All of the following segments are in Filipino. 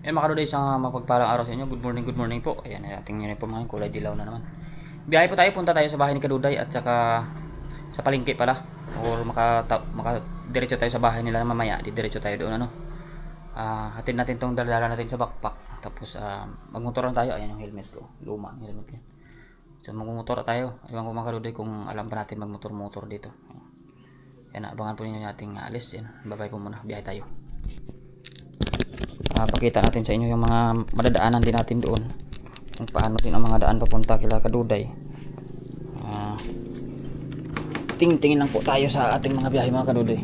Mga kaduday, isang mapagpalang araw sa inyo. Good morning po. Ayan, ating uniform ngayon, kulay dilaw na naman. Biyahe po tayo, punta tayo sa bahay ni Kaduday at saka sa palengke pala. Or diretso tayo sa bahay nila mamaya. Diretso tayo doon ano. Hatid natin tong dala natin sa backpack. Tapos magmotor tayo. Ayan yung helmet ko. Luma yung helmet ko. So magmotor tayo. Ewan ko mga Kaduday kung alam pa natin magmotor dito. Ayan, abangan po ninyo yung ating alis. Yan. Bye-bye po muna. Biyahe tayo. Pakita natin sa inyo yung mga madadaanan din natin doon, kung paano din ang mga daan papunta kila Kaduday. Tingin lang po tayo sa ating mga biyahe mga Kaduday.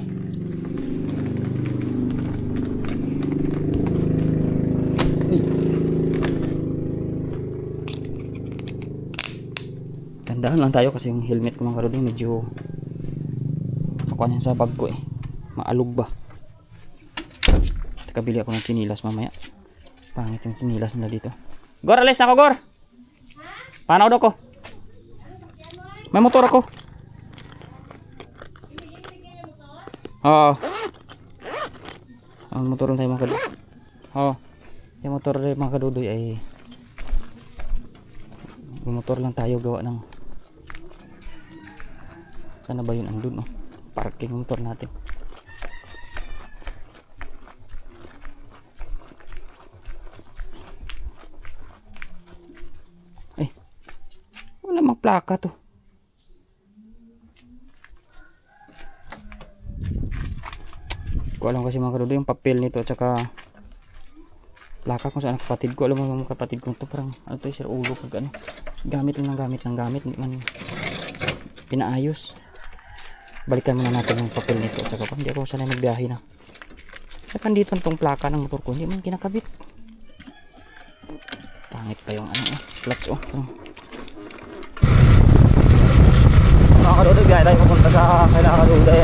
Tandaan lang tayo kasi yung helmet ko mga Kaduday medyo nakuha sa bag ko maalog ba. Kabili ako ng sinilas mamaya. Pangit yung sinilas nila dito. Gor, alis na ako, Gor. Paano daw ko? May motor ako. Oo. Ang motor tayo mga kadudoy. Oo. Yung motor tayo mga kadudoy ay motor lang tayo gawa ng sana ba yun andun parking motor natin. Plaka to. Ko alam kasi mga kadudoy yung papel nito at saka plaka kung saan kapatid ko. Alam mo yung kapatid ko to parang ano to, sir ulo pag ano. Gamit lang ng gamit. Hindi man pinaayos. Balikan muna natin yung papel nito at saka hindi ako sanay magbiyahe na. Saka dito itong plaka ng motor ko hindi man kinakabit. Pangit pa yung ano clutch mga kadudoy, biyahe tayo papunta sa kailangan Kaduday.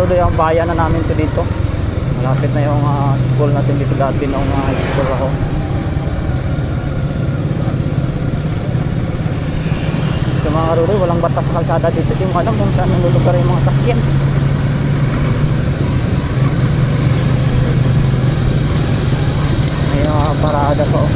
kaduday, ang bayan na namin to dito. Malapit na yung school natin dito dati nung high school ako. So mga kaduday, walang batas sa kalsada dito. Hindi mo alam kung saan nalulugar yung mga sakyan. May parada pa oh.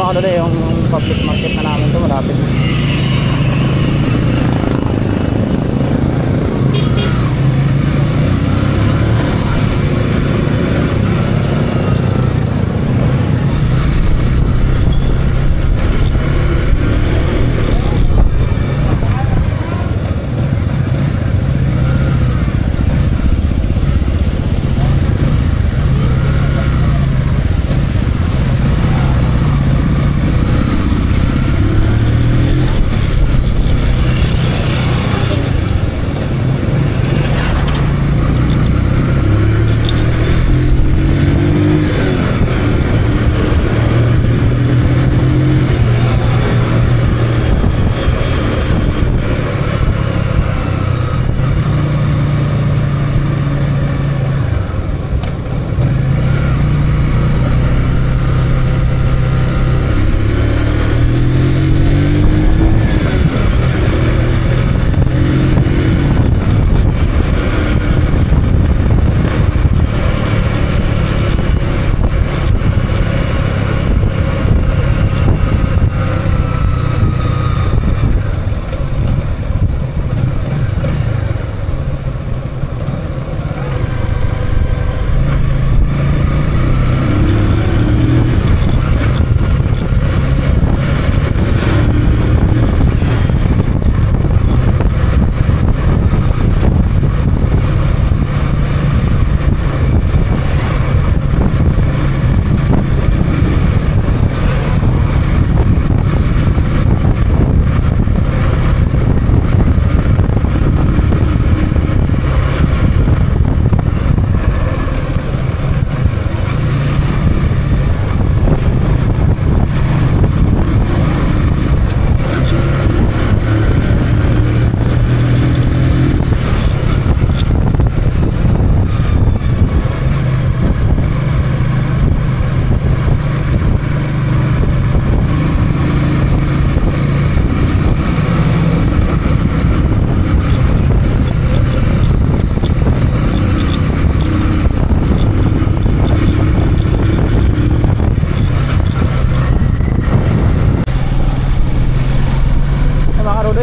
Mga kaduday, yung public market na namin to malapit na.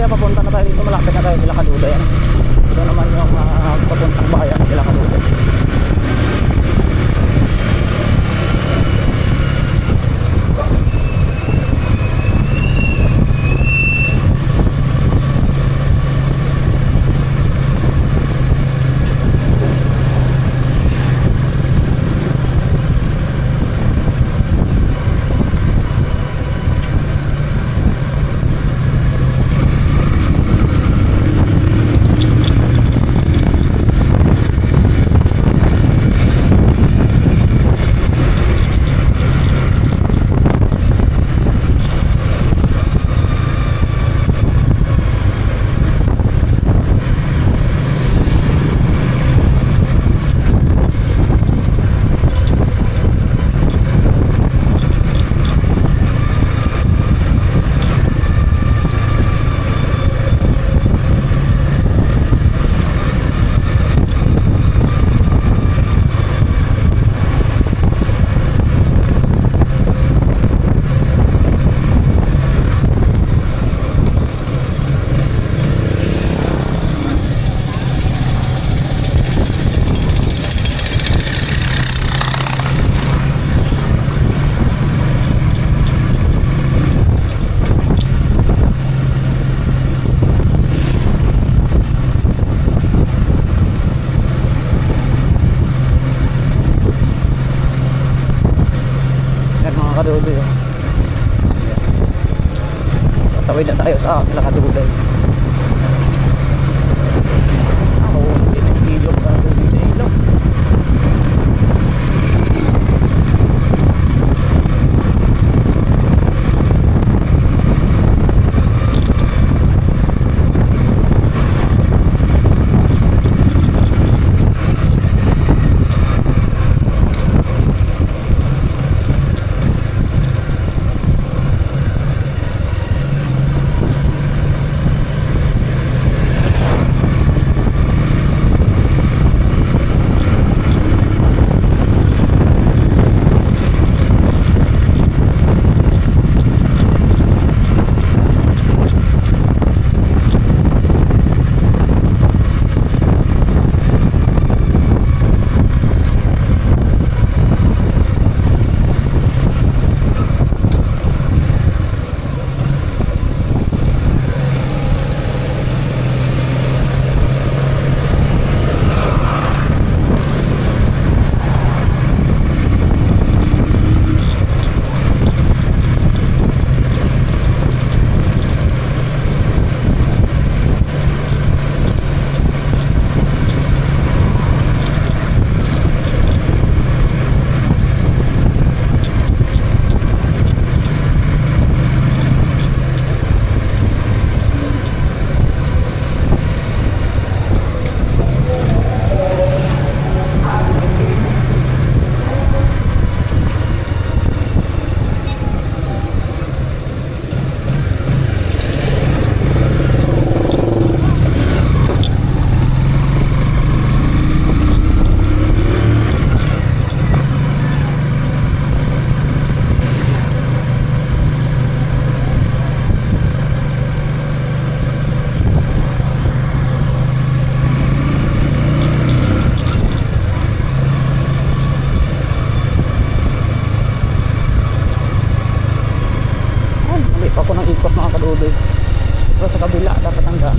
Papunta na tayo dito, malapit na tayo sila Kaduday. Ito naman yung papuntang bayan sila Kaduday. Tawid na tayo sa Kaduday. Ako, hindi na video ka sa ilog. ikot mga kadudoy. Pero sa kabila dapat ang daan.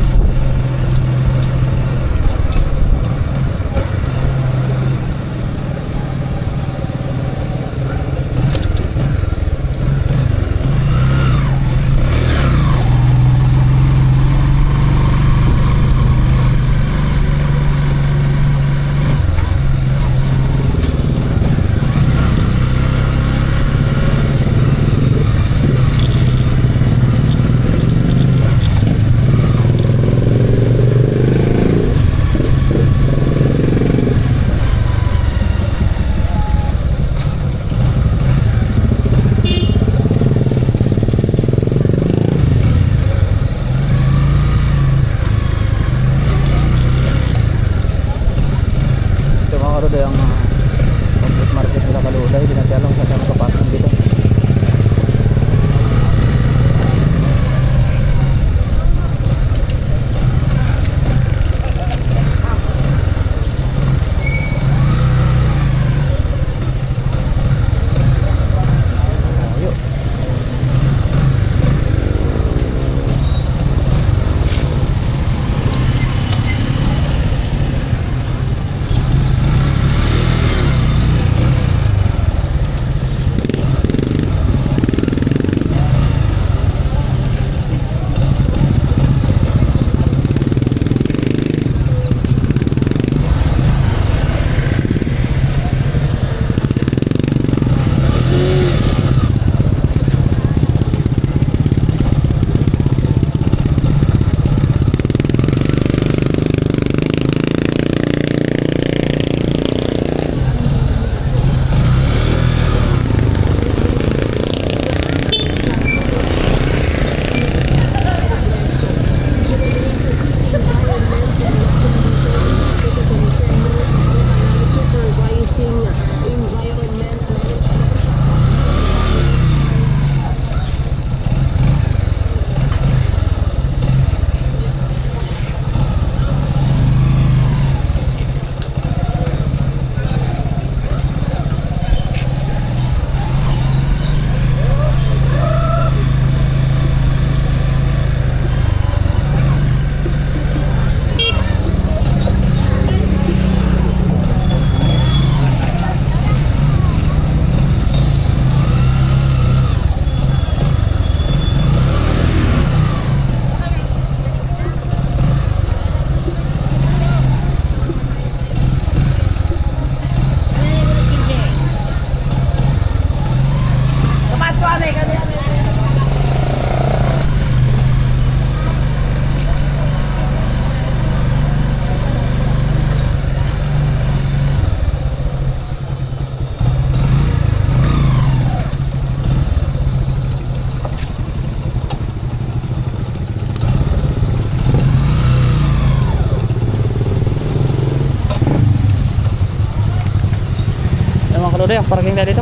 kaduday, ang parking na dito.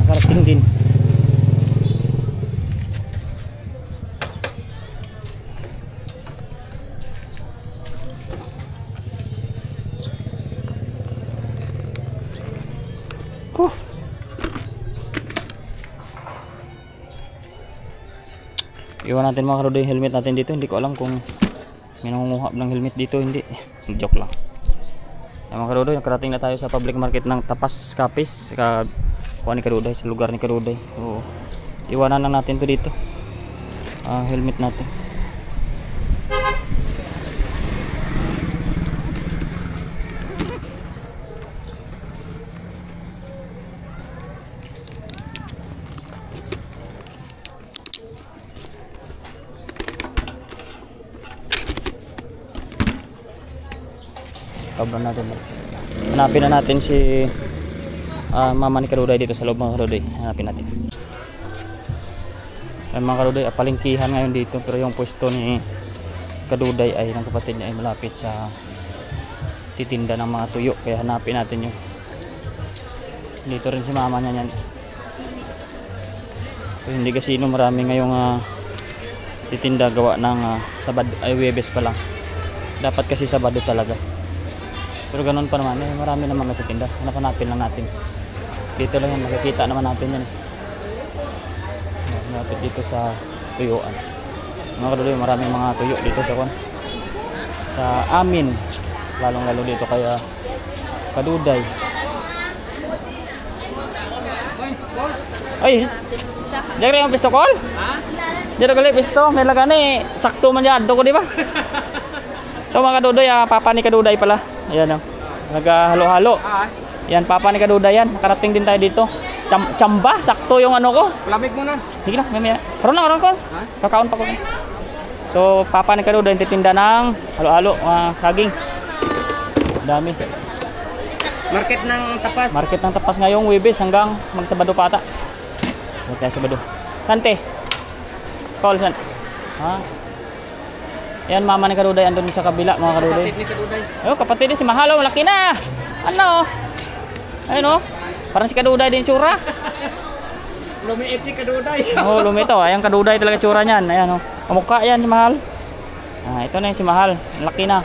Nakarating din. Iwan natin mga kaduday yung helmet natin dito. Hindi ko alam kung may nangunguhap ng helmet dito. Hindi, joke lang. Mga kaduday, nakarating na tayo sa public market ng Tapas Capiz. Kuha ni kaduday, sa lugar ni kaduday. So, iwanan lang natin to dito, helmet natin. Kabran natin. Hanapin na natin si mama ni kaduday dito sa loob mga kaduday. Hanapin natin. Ay mga kaduday, palengkihan ngayon dito, pero yung pwesto ni kaduday ay ng kapatid niya ay malapit sa titinda ng mga tuyo, kaya hanapin natin yung dito rin si mama niya yan. So, hindi kasi marami ngayong titinda gawa ng Sabado ay Huwebes pa lang. Dapat kasi Sabado talaga. Pero ganun pa naman, marami naman nagtitinda. Hanapin lang natin. Dito lang yan, makikita naman natin yan. Malapit dito sa tuyuan. Mga kaduday, maraming mga tuyo dito sa amin. Lalong-lalo dito kaya kaduday. Ay, diyan rin yung pisto call? Ha? Diyan rin pisto, may lagani. Sakto man yan, ko di ba? Ito mga kaduday, papa ni kaduday pala. Ayan o, naghahalo-halo. Yan, papa ni kaduday yan. Nakarating din tayo dito. Chamba, sakto yung ano ko. Lamig mo na. Sige na, mamaya. Karoon ko. Kakaon pa ko. So, papa ni kaduday titinda ng halo-halo, saging. Dami. Market ng Tapas. Market ng Tapas ngayong Huwebes hanggang magsabado pa ata. Huwag Sabado. Kante. Call san. Yan, mama ni kaduday andun sa kabila mga kaduday. Kapatid ni kaduday. Ayun, kapatid ni si Mahalo, malaki na. Ano? Ayun o. Parang si kaduday din tsura. Lumiit si kaduday. Oo, lumito. Ayan kaduday talaga tsura niyan. Ayan o. Kamukha yan si Mahal. Ito na yung si Mahal. Laki na.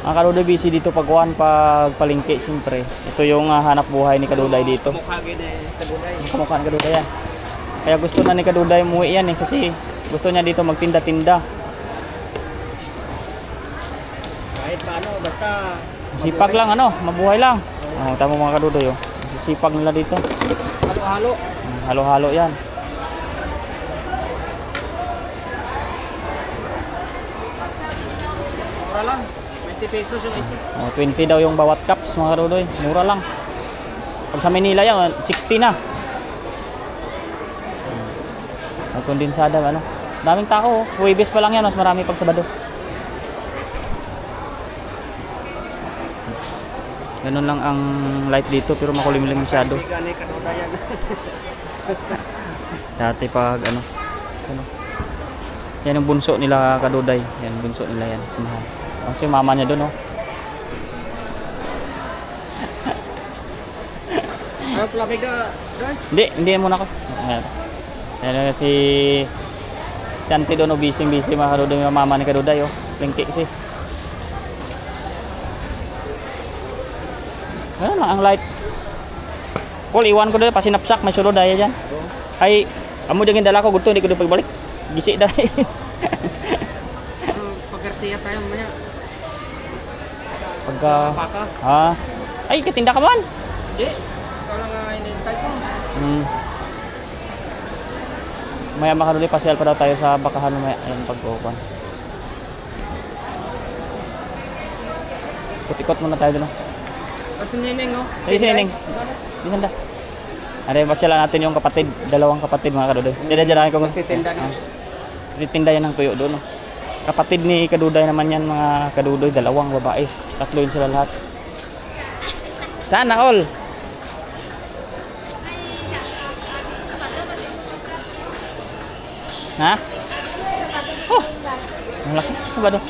Ang kaduday busy dito pag palengke siyempre. Ito yung hanap buhay ni kaduday dito. Kamukha gid kaduday. Kamukha ni kaduday yan. Kaya gusto na ni kaduday umuwi yan kasi gusto niya dito magtinda-tinda. Kahit paano, basta sipag lang mabuhay lang. Tama mga kaduday sipag nila dito. Halo-halo. Halo-halo yan. Mura lang. 20 pesos yung isa. 20 daw yung bawat cups mga kaduday. Mura lang. Pag sa Manila yan, 60 na. Kondensada daming tao. Huwebes pa lang yan, mas marami pag Sabado. Ganun lang ang light dito, pero makulimlim masyado. Sa ate pag yan yung bunso nila kaduday. Yan bunso nila yan. Kasi mama niya doon Ano plaki ka? Hindi muna ako. Ayan si Chanti doon busy mga kaduday, yung mama ni kaduday lengke kasi. Ano lang ang light. Kol iwan ko doon pasinapsak may sulod daya dyan. Ay amo dingin dala ko gusto hindi ko doon pagbalik. Gisi dahil. Pag-Garcia tayo maya. Pagka baka. Ay katinda ka man. Hindi. Ikaw lang inintay ko. Maya makaduloy pasyal pa daw tayo sa bakahan maya. Ayan pag-upan. Ikot muna tayo doon. Si Neneng Si Neneng. Di sanda. Are pasyalan natin yung kapatid, dalawang kapatid mga kaduday. Dala-dala ko magtitinda na. Titinda yan ng tuyo doon. Kapatid ni kaduday naman yan mga kaduday, dalawang babae. Tatlo yun sila lahat. Sana all. Ha? Ang laki. Ano ba do?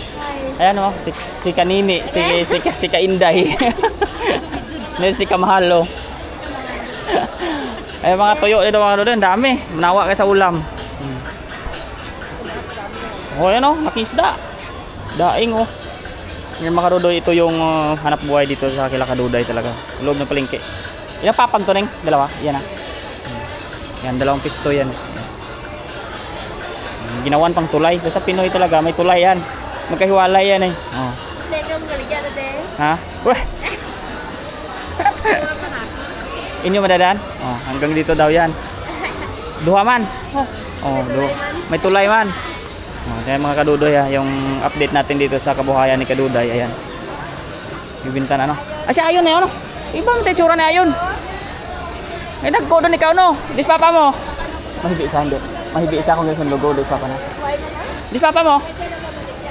Ayan o, si Kanini, si Kainday. Si Kamahalo. Ay mga tuyo dito mga kaduday, ang dami. Manawa kayo sa ulam. Oh, yan o, nakisda. Daing o. Yan mga kaduday, ito yung hanap buhay dito sa Kila Kaduday talaga. Loob ng palengke. Ilang papag to neng? Dalawa? Yan ah. Yan, dalawang pisto yan. Ginawan pang tulay. Basta Pinoy talaga, may tulay yan. Magkahiwalay yan eh. Oh. Ha? Weh! Inyo madadaan? Oh, hanggang dito daw yan. Duha man. Oh, may tulay man. Oh, yan mga kadudoy ha, yung update natin dito sa kabuhayan ni Kaduday. Ayan. Bibintan ano? Siya ayon na yun. Iba mo tayo tsura na ayon. May nagko doon ikaw no? Dis papa mo. Mahibi isa hindi. Mahibi isa kung ganun logo. Dis papa na. Dis papa mo.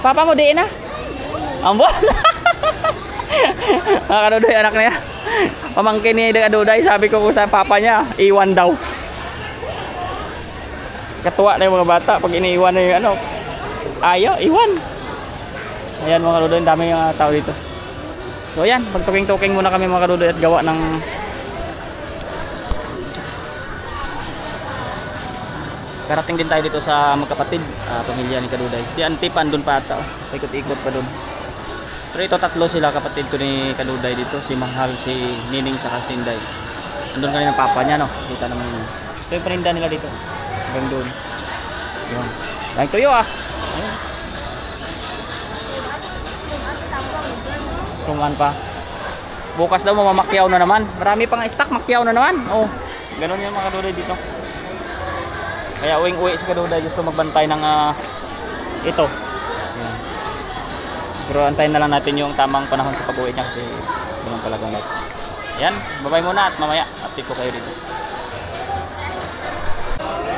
Papa mo diin na. Ambon. Mga kadudoy anak niya. Pamangkin ni Kaduday, sabi ko sa papa niya, iwan daw. Katuwa na yung mga bata pag iniiwan na yung ano. Ayaw, iwan. Ayan mga kadudoy, ang dami yung tao dito. So ayan, pagtuking-tuking muna kami mga kadudoy at gawa ng karating din tayo dito sa magkapatid, pamilya ni Kaduday. Si Auntie Pan doon pa ata, ikot-ikot pa doon. Pero ito tatlo sila kapatid ko ni Kaduday dito, si Mahal, si Nining, saka si Inday. Andun kanina ng papa niya no, kita naman yun. Ito yung paninda nila dito, hanggang doon. Yun, dahil tuyo ah. Tuman pa. Bukas daw mamamakyaw na naman, marami pang stock, makyaw na naman. Oh, ganun yung mga Kaduday dito. Kaya uwing-uwi si Kaduday, gusto magbantay ng ito. Yan. Pero antayin na lang natin yung tamang panahon sa pag-uwi niya kasi ganun pala gamit. Yan, babay muna at mamaya update ko kayo dito.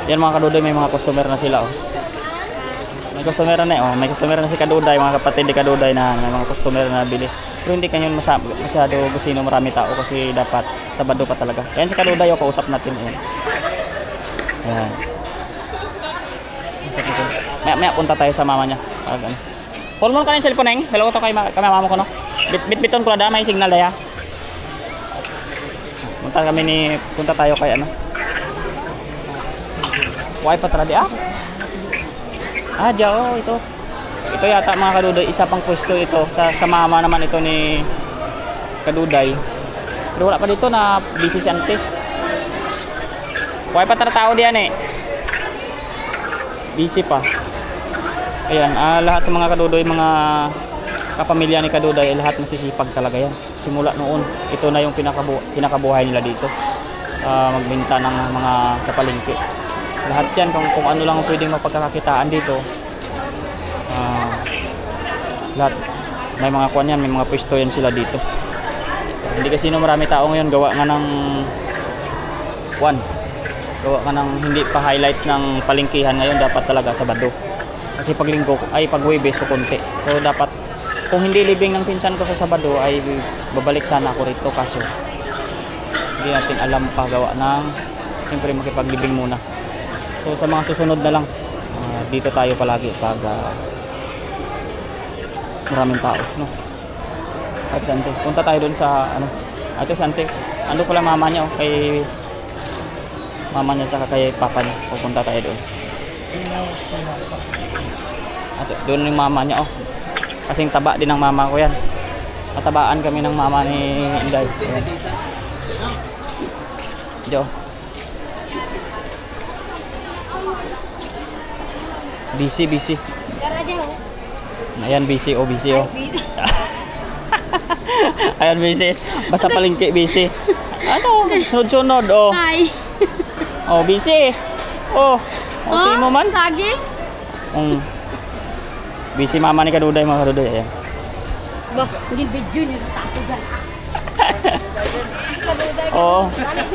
Yan mga Kaduday, may mga customer na sila oh. May customer na oh, may customer na si Kaduday, mga kapatid ni Kaduday na may mga customer na bili. Pero hindi kanyon masyado busino, marami tao kasi dapat Sabado pa talaga. Yan si Kaduday oh, kausap natin yan. Yan. Maya punta tayo sa mama niya. Ano. Call mo ka ng cellphone neng. Hello to kay mama ko no. Bit-biton ko na may signal daya. Punta tayo kay ano. Wifi pa di ah. Ah, diyo ito. Ito yata mga Kaduday, isa pang pwesto ito sa mama naman ito ni Kaduday. Pero wala pa dito na busy si Auntie. Wifi pa tao diyan eh. Busy pa. Ayan, lahat ng mga Kaduday, mga kapamilya ni Kaduday, lahat masisipag talaga yan. Simula noon, ito na yung pinakabuhay nila dito. Magbenta ng mga kapalengke. Lahat yan, kung ano lang pwedeng mapagkakakitaan dito. Lahat, may mga kuwan yan, may mga pwesto yan sila dito. Hindi kasi marami tao ngayon, gawa nga ng gawa nga ng hindi pa highlights ng palengkihan ngayon, dapat talaga Sabado. Kasi pag Linggo ay pag Huwebes so konti. So dapat kung hindi libing ng pinsan ko sa Sabado ay babalik sana ako rito kaso hindi natin alam pa gawa ng siyempre makipaglibing muna. So sa mga susunod na lang dito tayo palagi pag maraming tao no. At Sante, punta tayo doon sa ano. Ito Sante, ando pala mama niya kay mama niya tsaka kay papa niya. Pupunta tayo doon. At doon yung mama niya oh. Kasing taba din ng mama ko yan. Matabaan kami ng mama ni Inday. Ayan. Diyo. Busy. Ayan busy oh. Ayan busy. Basta palengke busy. Ano? Sunod-sunod oh. Hi. Oh busy. Oh. Okay mo man. Saging? Busy mama ni Kaduday mga Kaduday. Ayan. Bah, hindi video niyo tato dyan. Oo.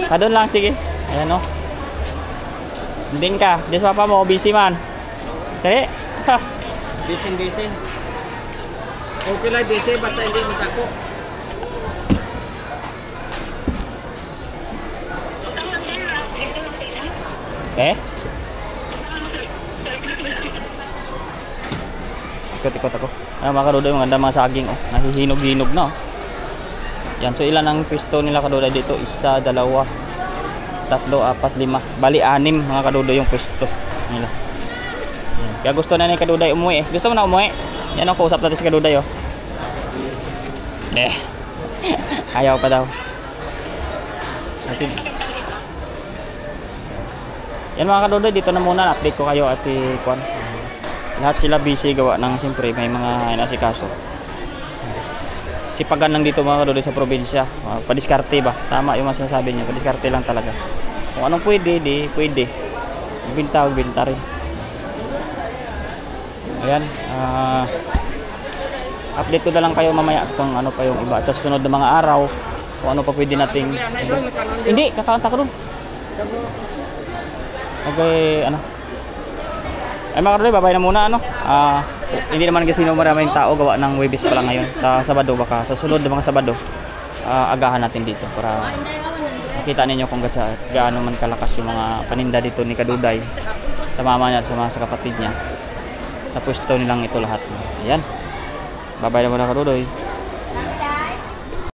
Kadun lang sige. Ayan oh. Din ka. Des papa mo busy man. Dali. Ha. Bisin. Okay lang busy, basta hindi masako. Ikot-ikot ako. Ayan mga kaduday, maganda mga saging. Oh. Nahihinog-hinog na. Oh. Yan, so ilan ang pwesto nila kaduday dito? 1, 2, 3, 4, 5. Bali, 6 mga kaduday yung pwesto nila. Yan. Kaya gusto na ni kaduday umuwi eh. Gusto mo na umuwi? Yan ang kausap natin si kaduday oh. Ayaw pa daw. Kasi yan mga kaduday, dito na muna. Update ko kayo at Kwan. Lahat sila busy gawa ng siyempre may mga inasikaso. Sipagan lang dito mga kaduday sa probinsya. Padiskarte ba? Tama yung masasabi niya. Padiskarte lang talaga. Kung anong pwede, di pwede. Magbinta rin. Ayan. Update ko na lang kayo mamaya kung ano pa yung iba. At sa susunod na mga araw, kung ano pa pwede nating... Hindi, kakanta ko dun. Okay, ano. Ay mga kaduday, babay na muna ano. Hindi naman kasi maraming tao gawa ng Huwebes pa lang ngayon. Sa Sabado baka sa sunod ng mga Sabado agahan natin dito para makita ninyo kung gaano man kalakas yung mga paninda dito ni kaduday sa mama niya at sa kapatid niya. Sa pwesto nilang ito lahat. Ayan. Babay na muna kaduday.